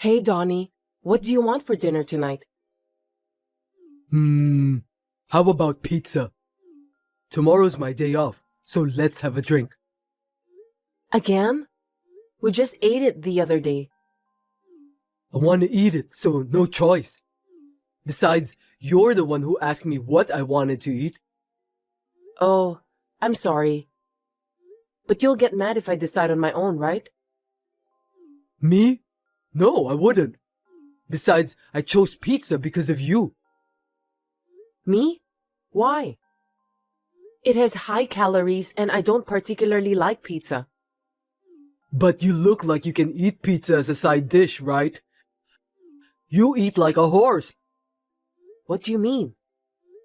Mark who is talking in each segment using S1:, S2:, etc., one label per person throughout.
S1: Hey, Donnie, what do you want for dinner tonight?
S2: How about pizza? Tomorrow's my day off, so let's have a drink.
S1: Again? We just ate it the other day.
S2: I want to eat it, so no choice. Besides, you're the one who asked me what I wanted to eat.
S1: Oh, I'm sorry. But you'll get mad if I decide on my own, right?
S2: Me? No, I wouldn't. Besides, I chose pizza because of you.
S1: Me? Why? It has high calories and I don't particularly like pizza.
S2: But you look like you can eat pizza as a side dish, right? You eat like a horse.
S1: What do you mean?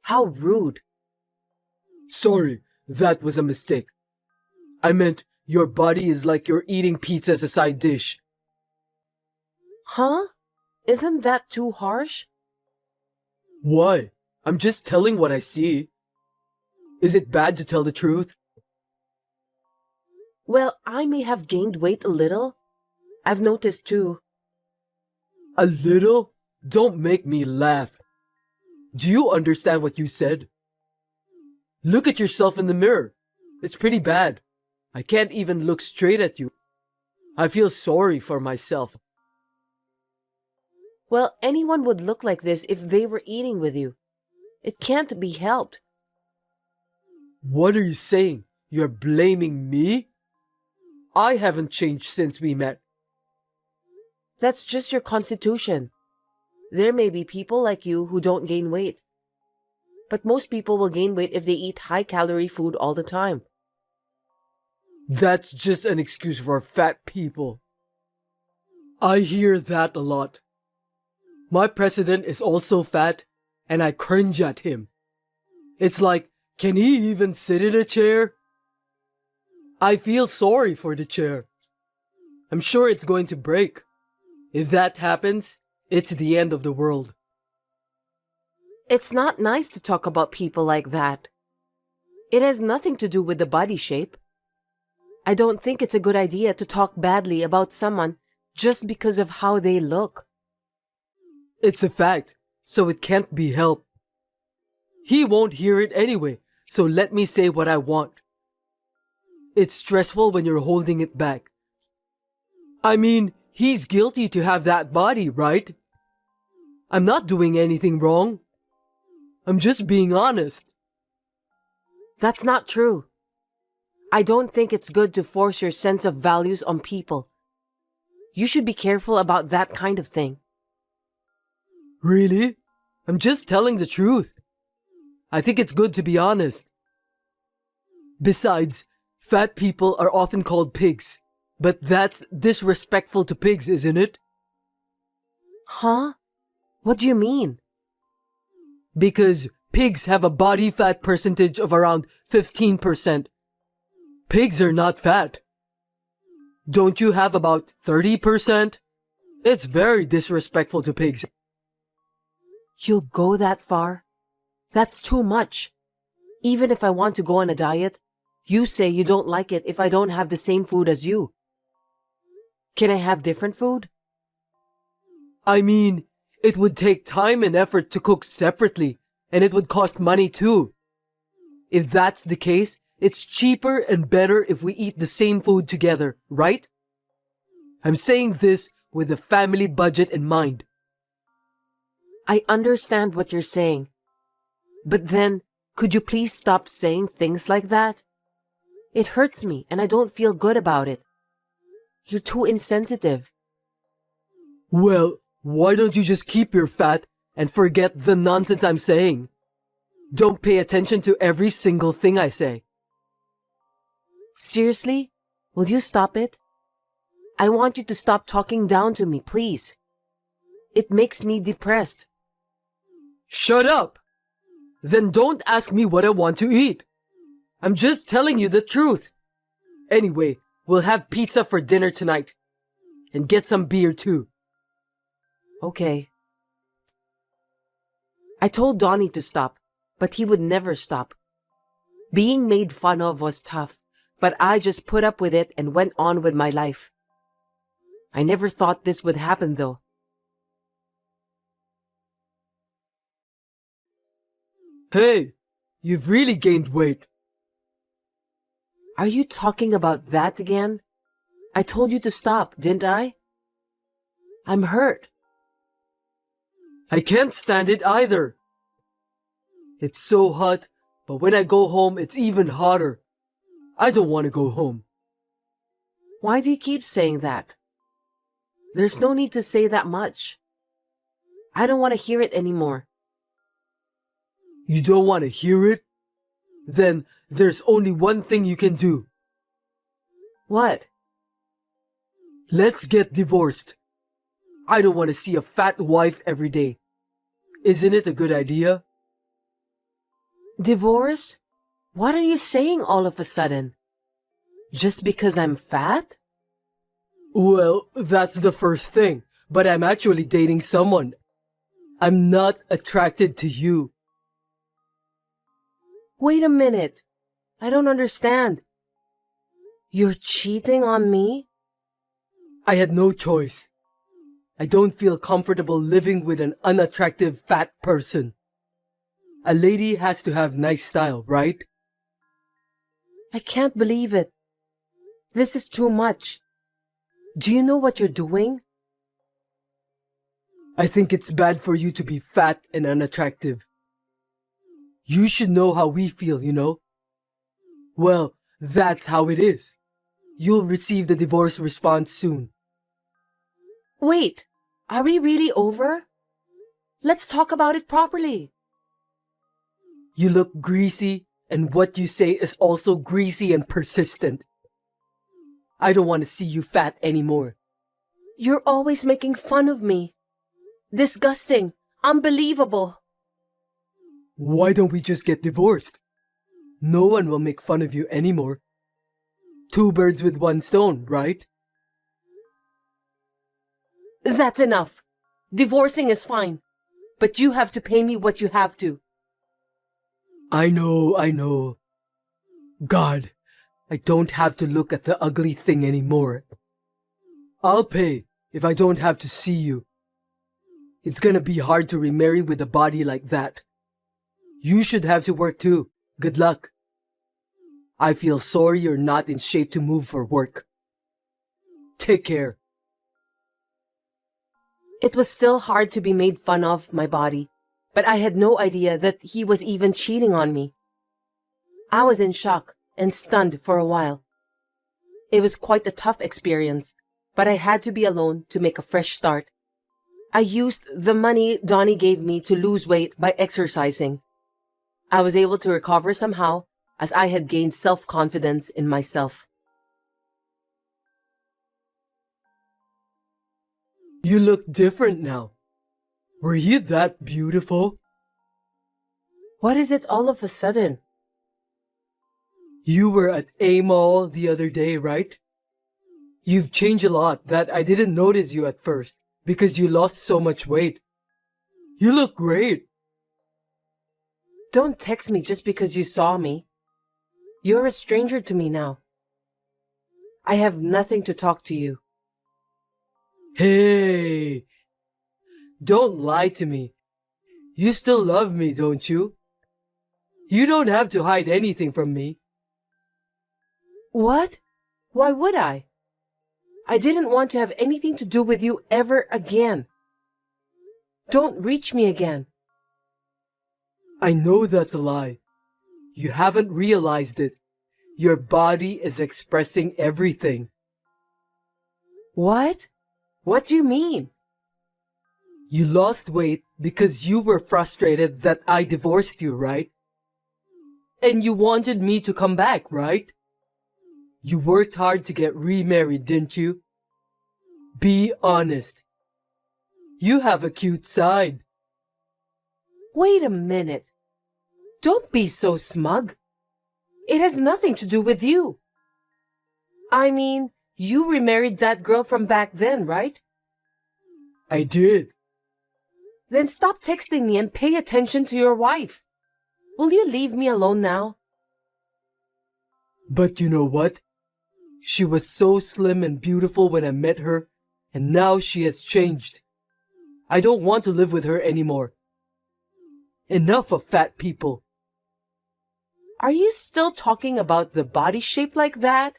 S1: How rude.
S2: Sorry, that was a mistake. I meant your body is like you're eating pizza as a side dish.
S1: Huh? Isn't that too harsh?
S2: Why? I'm just telling what I see. Is it bad to tell the truth?
S1: Well, I may have gained weight a little. I've noticed too.
S2: A little? Don't make me laugh. Do you understand what you said? Look at yourself in the mirror. It's pretty bad. I can't even look straight at you. I feel sorry for myself.
S1: Well, anyone would look like this if they were eating with you. It can't be helped.
S2: What are you saying? You're blaming me? I haven't changed since we met.
S1: That's just your constitution. There may be people like you who don't gain weight. But most people will gain weight if they eat high-calorie food all the time.
S2: That's just an excuse for fat people. I hear that a lot. My president is also fat, and I cringe at him. It's like, can he even sit in a chair? I feel sorry for the chair. I'm sure it's going to break. If that happens, it's the end of the world.
S1: It's not nice to talk about people like that. It has nothing to do with the body shape. I don't think it's a good idea to talk badly about someone just because of how they look.
S2: It's a fact, so it can't be helped. He won't hear it anyway, so let me say what I want. It's stressful when you're holding it back. I mean, he's guilty to have that body, right? I'm not doing anything wrong. I'm just being honest.
S1: That's not true. I don't think it's good to force your sense of values on people. You should be careful about that kind of thing.
S2: Really? I'm just telling the truth. I think it's good to be honest. Besides, fat people are often called pigs. But that's disrespectful to pigs, isn't it?
S1: Huh? What do you mean?
S2: Because pigs have a body fat percentage of around 15%. Pigs are not fat. Don't you have about 30%? It's very disrespectful to pigs.
S1: You'll go that far? That's too much. Even if I want to go on a diet, you say you don't like it if I don't have the same food as you. Can I have different food?
S2: I mean, it would take time and effort to cook separately, and it would cost money too. If that's the case, it's cheaper and better if we eat the same food together, right? I'm saying this with the family budget in mind.
S1: I understand what you're saying. But then, could you please stop saying things like that? It hurts me and I don't feel good about it. You're too insensitive.
S2: Well, why don't you just keep your fat and forget the nonsense I'm saying? Don't pay attention to every single thing I say.
S1: Seriously? Will you stop it? I want you to stop talking down to me, please. It makes me depressed.
S2: Shut up! Then don't ask me what I want to eat. I'm just telling you the truth. Anyway, we'll have pizza for dinner tonight. And get some beer too.
S1: Okay. I told Donnie to stop, but he would never stop. Being made fun of was tough, but I just put up with it and went on with my life. I never thought this would happen though.
S2: Hey, you've really gained weight.
S1: Are you talking about that again? I told you to stop, didn't I? I'm hurt.
S2: I can't stand it either. It's so hot, but when I go home, it's even hotter. I don't want to go home.
S1: Why do you keep saying that? There's no need to say that much. I don't want to hear it anymore.
S2: You don't want to hear it? Then there's only one thing you can do.
S1: What?
S2: Let's get divorced. I don't want to see a fat wife every day. Isn't it a good idea?
S1: Divorce? What are you saying all of a sudden? Just because I'm fat?
S2: Well, that's the first thing, but I'm actually dating someone. I'm not attracted to you.
S1: Wait a minute. I don't understand. You're cheating on me?
S2: I had no choice. I don't feel comfortable living with an unattractive fat person. A lady has to have nice style, right?
S1: I can't believe it. This is too much. Do you know what you're doing?
S2: I think it's bad for you to be fat and unattractive. You should know how we feel, you know? Well, that's how it is. You'll receive the divorce response soon.
S1: Wait, are we really over? Let's talk about it properly.
S2: You look greasy, and what you say is also greasy and persistent. I don't want to see you fat anymore.
S1: You're always making fun of me. Disgusting. Unbelievable.
S2: Why don't we just get divorced? No one will make fun of you anymore. Two birds with one stone, right?
S1: That's enough. Divorcing is fine. But you have to pay me what you have to.
S2: I know. God, I don't have to look at the ugly thing anymore. I'll pay if I don't have to see you. It's gonna be hard to remarry with a body like that. You should have to work too. Good luck. I feel sorry you're not in shape to move for work. Take care.
S1: It was still hard to be made fun of my body, but I had no idea that he was even cheating on me. I was in shock and stunned for a while. It was quite a tough experience, but I had to be alone to make a fresh start. I used the money Donnie gave me to lose weight by exercising. I was able to recover somehow, as I had gained self-confidence in myself.
S2: You look different now. Were you that beautiful?
S1: What is it all of a sudden?
S2: You were at A Mall the other day, right? You've changed a lot that I didn't notice you at first because you lost so much weight. You look great.
S1: Don't text me just because you saw me. You're a stranger to me now. I have nothing to talk to you.
S2: Hey, don't lie to me. You still love me, don't you? You don't have to hide anything from me.
S1: What? Why would I? I didn't want to have anything to do with you ever again. Don't reach me again.
S2: I know that's a lie. You haven't realized it. Your body is expressing everything.
S1: What? What do you mean?
S2: You lost weight because you were frustrated that I divorced you, right? And you wanted me to come back, right? You worked hard to get remarried, didn't you? Be honest. You have a cute side.
S1: Wait a minute. Don't be so smug. It has nothing to do with you. I mean, you remarried that girl from back then, right?
S2: I did.
S1: Then stop texting me and pay attention to your wife. Will you leave me alone now?
S2: But you know what? She was so slim and beautiful when I met her, and now she has changed. I don't want to live with her anymore. Enough of fat people.
S1: Are you still talking about the body shape like that?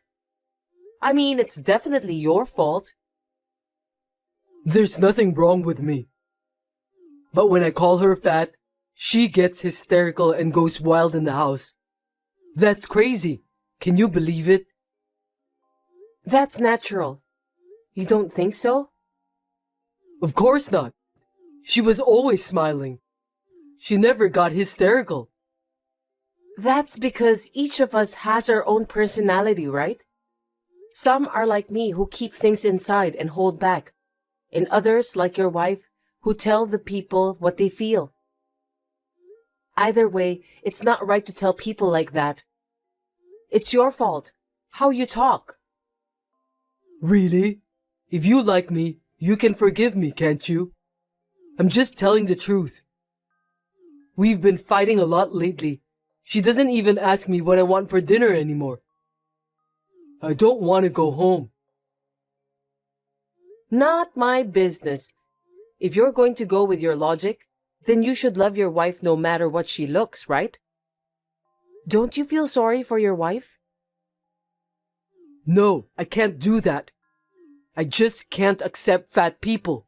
S1: I mean, it's definitely your fault.
S2: There's nothing wrong with me. But when I call her fat, she gets hysterical and goes wild in the house. That's crazy. Can you believe it?
S1: That's natural. You don't think so?
S2: Of course not. She was always smiling. She never got hysterical.
S1: That's because each of us has our own personality, right? Some are like me who keep things inside and hold back, and others, like your wife, who tell the people what they feel. Either way, it's not right to tell people like that. It's your fault. How you talk.
S2: Really? If you like me, you can forgive me, can't you? I'm just telling the truth. We've been fighting a lot lately. She doesn't even ask me what I want for dinner anymore. I don't want to go home.
S1: Not my business. If you're going to go with your logic, then you should love your wife no matter what she looks, right? Don't you feel sorry for your wife?
S2: No, I can't do that. I just can't accept fat people.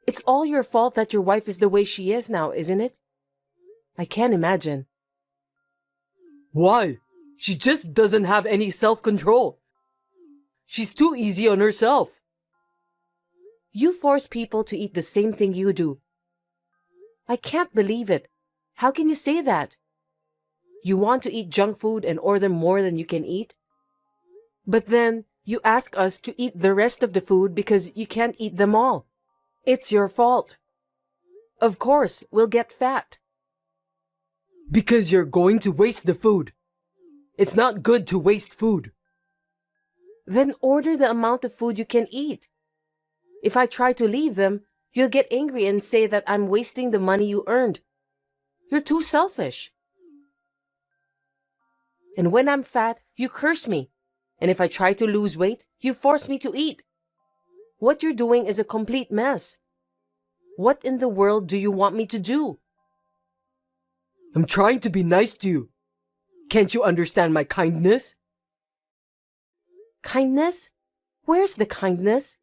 S1: It's all your fault that your wife is the way she is now, isn't it? I can't imagine.
S2: Why? She just doesn't have any self-control. She's too easy on herself.
S1: You force people to eat the same thing you do. I can't believe it. How can you say that? You want to eat junk food and order more than you can eat? But then you ask us to eat the rest of the food because you can't eat them all. It's your fault. Of course, we'll get fat.
S2: Because you're going to waste the food. It's not good to waste food.
S1: Then order the amount of food you can eat. If I try to leave them, you'll get angry and say that I'm wasting the money you earned. You're too selfish. And when I'm fat, you curse me. And if I try to lose weight, you force me to eat. What you're doing is a complete mess. What in the world do you want me to do?
S2: I'm trying to be nice to you. Can't you understand my kindness?
S1: Kindness? Where's the kindness?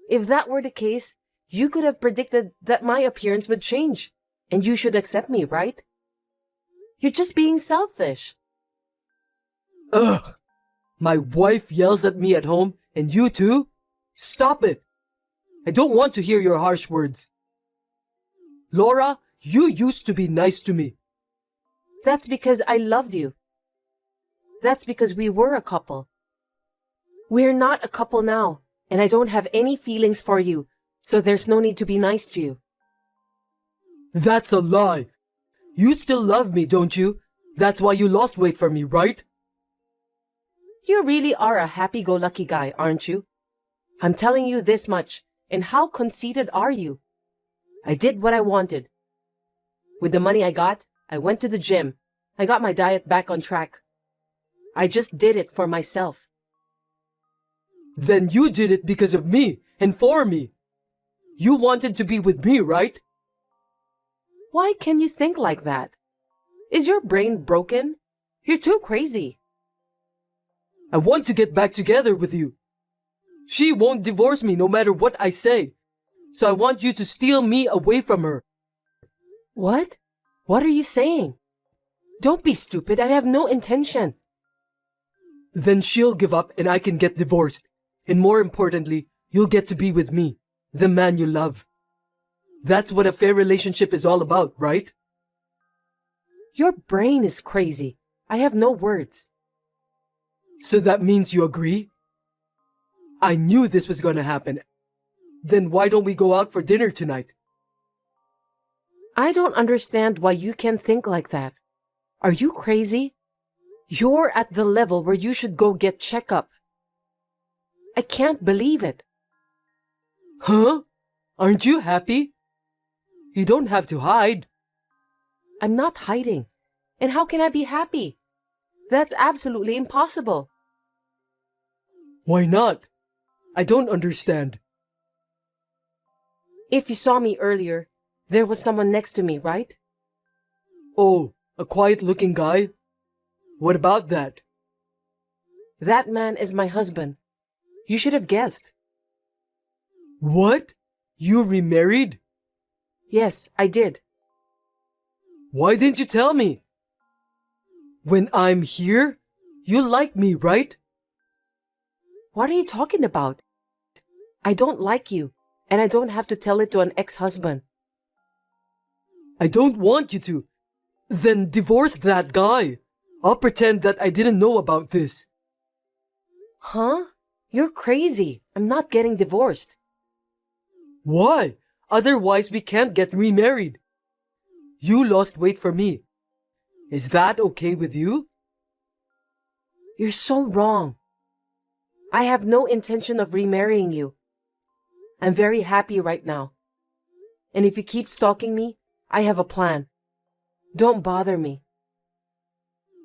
S1: If that were the case, you could have predicted that my appearance would change, and you should accept me, right? You're just being selfish.
S2: Ugh! My wife yells at me at home, and you too? Stop it! I don't want to hear your harsh words. Laura, you used to be nice to me.
S1: That's because I loved you. That's because we were a couple. We're not a couple now, and I don't have any feelings for you, so there's no need to be nice to you.
S2: That's a lie. You still love me, don't you? That's why you lost weight for me, right?
S1: You really are a happy-go-lucky guy, aren't you? I'm telling you this much, and how conceited are you? I did what I wanted. With the money I got, I went to the gym. I got my diet back on track. I just did it for myself.
S2: Then you did it because of me and for me. You wanted to be with me, right?
S1: Why can you think like that? Is your brain broken? You're too crazy.
S2: I want to get back together with you. She won't divorce me no matter what I say. So I want you to steal me away from her.
S1: What? What are you saying? Don't be stupid. I have no intention.
S2: Then she'll give up and I can get divorced. And more importantly, you'll get to be with me, the man you love. That's what a fair relationship is all about, right?
S1: Your brain is crazy. I have no words.
S2: So that means you agree? I knew this was going to happen. Then why don't we go out for dinner tonight?
S1: I don't understand why you can think like that. Are you crazy? You're at the level where you should go get checkup. I can't believe it.
S2: Huh? Aren't you happy? You don't have to hide.
S1: I'm not hiding. And how can I be happy? That's absolutely impossible.
S2: Why not? I don't understand.
S1: If you saw me earlier, there was someone next to me, right?
S2: Oh, A quiet-looking guy? What about that?
S1: That man is my husband. You should have guessed.
S2: What? You remarried?
S1: Yes, I did.
S2: Why didn't you tell me? When I'm here, you like me, right?
S1: What are you talking about? I don't like you, and I don't have to tell it to an ex-husband.
S2: I don't want you to. Then divorce that guy. I'll pretend that I didn't know about this.
S1: Huh? You're crazy. I'm not getting divorced.
S2: Why? Otherwise we can't get remarried. You lost weight for me. Is that okay with you?
S1: You're so wrong. I have no intention of remarrying you. I'm very happy right now. And if you keep stalking me, I have a plan. Don't bother me.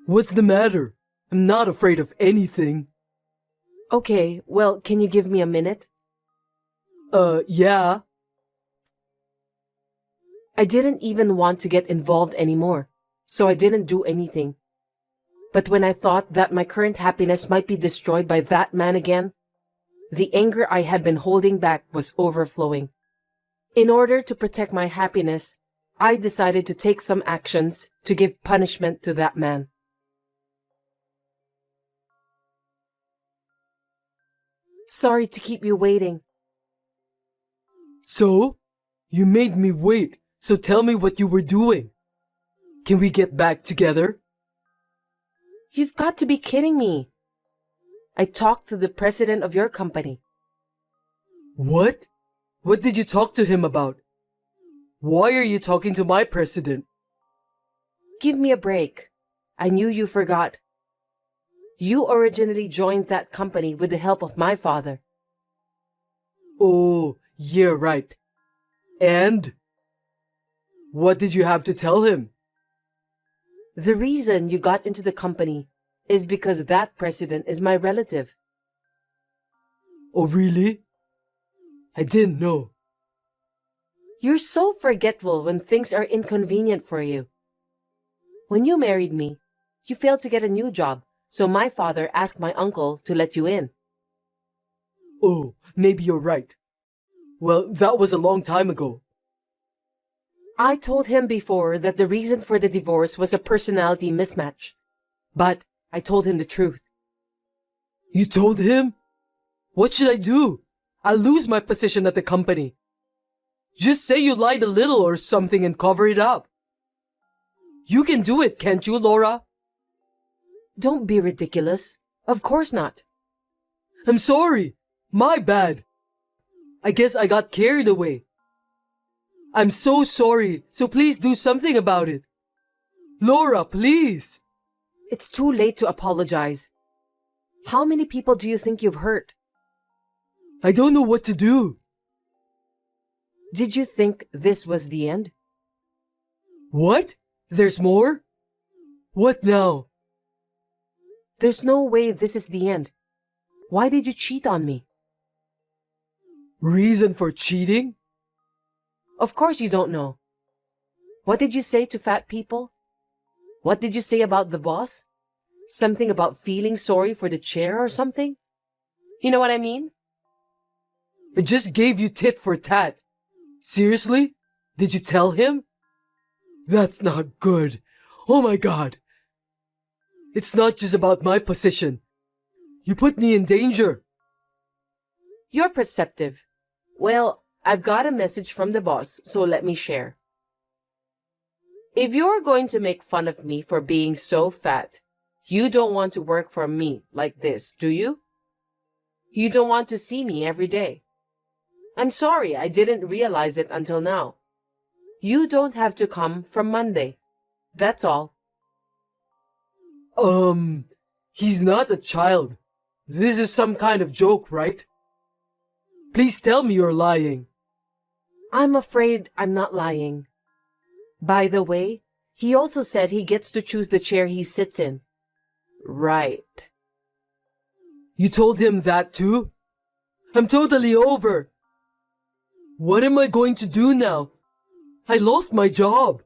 S2: What's the matter? I'm not afraid of anything.
S1: Okay, well, can you give me a minute?
S2: Yeah.
S1: I didn't even want to get involved anymore, so I didn't do anything. But when I thought that my current happiness might be destroyed by that man again, the anger I had been holding back was overflowing. In order to protect my happiness, I decided to take some actions to give punishment to that man. Sorry to keep you waiting.
S2: So? You made me wait, so tell me what you were doing. Can we get back together?
S1: You've got to be kidding me. I talked to the president of your company.
S2: What? What did you talk to him about? Why are you talking to my president?
S1: Give me a break. I knew you forgot. You originally joined that company with the help of my father.
S2: Oh, yeah, right. And? What did you have to tell him?
S1: The reason you got into the company is because that president is my relative.
S2: Oh, really? I didn't know.
S1: You're so forgetful when things are inconvenient for you. When you married me, you failed to get a new job, so my father asked my uncle to let you in.
S2: Oh, maybe you're right. Well, that was a long time ago.
S1: I told him before that the reason for the divorce was a personality mismatch. But I told him the truth.
S2: You told him? What should I do? I'll lose my position at the company. Just say you lied a little or something and cover it up. You can do it, can't you, Laura?
S1: Don't be ridiculous. Of course not.
S2: I'm sorry. My bad. I guess I got carried away. I'm so sorry, so please do something about it. Laura, please.
S1: It's too late to apologize. How many people do you think you've hurt?
S2: I don't know what to do.
S1: Did you think this was the end?
S2: What? There's more? What now?
S1: There's no way this is the end. Why did you cheat on me?
S2: Reason for cheating?
S1: Of course you don't know. What did you say to fat people? What did you say about the boss? Something about feeling sorry for the chair or something? You know what I mean?
S2: I just gave you tit for tat. Seriously? Did you tell him? That's not good. Oh my God. It's not just about my position. You put me in danger.
S1: You're perceptive. Well, I've got a message from the boss, so let me share. If you're going to make fun of me for being so fat, you don't want to work for me like this, do you? You don't want to see me every day. I'm sorry, I didn't realize it until now. You don't have to come from Monday. That's all.
S2: He's not a child. This is some kind of joke, right? Please tell me you're lying.
S1: I'm afraid I'm not lying. By the way, he also said he gets to choose the chair he sits in. Right.
S2: You told him that too? I'm totally over. What am I going to do now? I lost my job.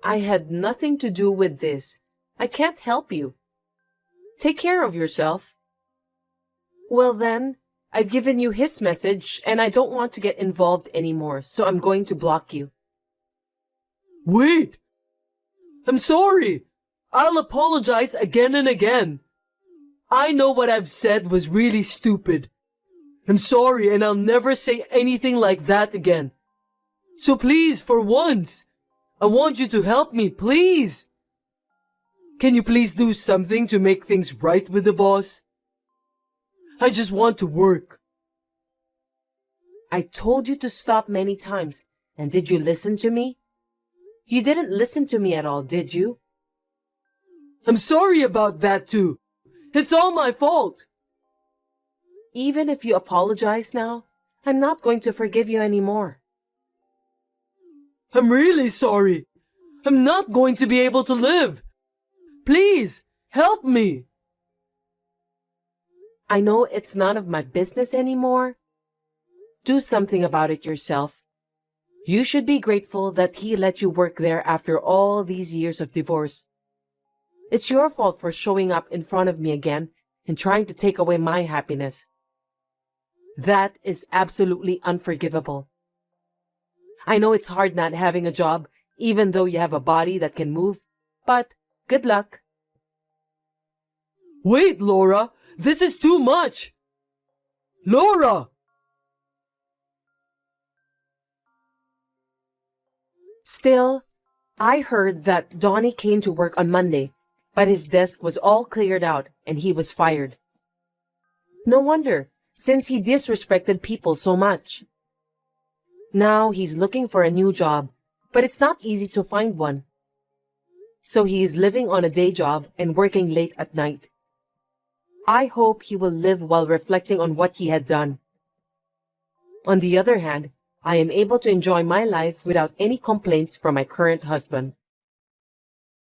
S1: I had nothing to do with this. I can't help you. Take care of yourself. Well then, I've given you his message and I don't want to get involved anymore, so I'm going to block you.
S2: Wait! I'm sorry! I'll apologize again and again. I know what I've said was really stupid. I'm sorry and I'll never say anything like that again. So please, for once, I want you to help me, please. Can you please do something to make things right with the boss? I just want to work.
S1: I told you to stop many times, and did you listen to me? You didn't listen to me at all, did you?
S2: I'm sorry about that too. It's all my fault.
S1: Even if you apologize now, I'm not going to forgive you anymore.
S2: I'm really sorry. I'm not going to be able to live. Please, help me.
S1: I know it's none of my business anymore. Do something about it yourself. You should be grateful that he let you work there after all these years of divorce. It's your fault for showing up in front of me again and trying to take away my happiness. That is absolutely unforgivable. I know it's hard not having a job, even though you have a body that can move, but good luck.
S2: Wait, Laura, this is too much. Laura!
S1: Still, I heard that Donnie came to work on Monday, but his desk was all cleared out and he was fired. No wonder, since he disrespected people so much. Now he's looking for a new job, but it's not easy to find one. So he is living on a day job and working late at night. I hope he will live while reflecting on what he had done. On the other hand, I am able to enjoy my life without any complaints from my current husband.